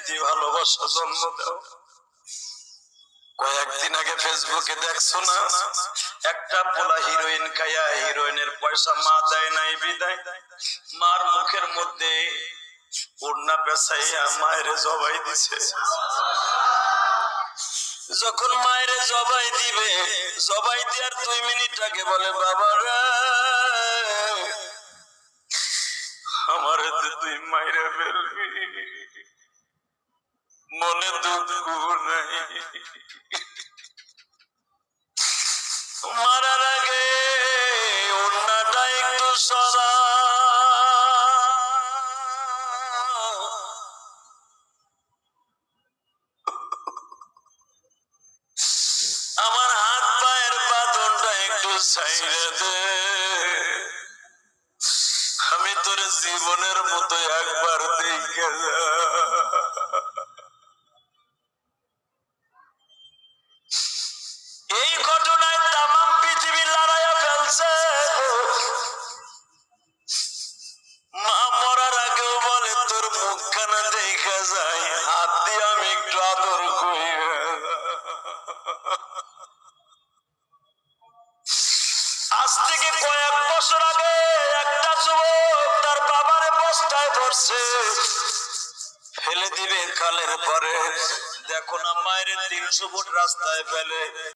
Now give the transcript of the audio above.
প্রীতি ভালোবাসা জন্ম দাও। কয়েকদিন আগে ফেসবুকে দেখছো না, একটা পোলা হিরোইন খাইয়া হিরোইনের পয়সা মা দেয় নাই বিদায় মার মুখের মধ্যে ওড়না পেঁচাইয়া মায়ের জবাই দিছে। যখন মায়ের জবাই দিবে, জবাই দেওয়ার 2 মিনিট আগে বলে বাবা রে আমার তুই মাইরে ফেলবি, মনে দুঃখ নাই। মারার আগে ওড়নাটা একটু সরা, আমার হাত পায়ের বাঁধনটা একটু ছাইড়ে দে, আমি তোর জীবনের মতো একবার দেখে যা। এই ঘটনায় তামাম পৃথিবী লড়াইয়া ফেলছে। মা মরার আগেও বলে তোর মুখখানা দেখা যায়, হাত দিয়ে আমি একটু আদর করি। আজ থেকে কয়েক বছর আগে একটা যুবক তার বাবারে বস্তায় ধরছে, ফেলে দিবে কালের পরে। দেখো না মায়ের 300 ফুট রাস্তায় ফেলে।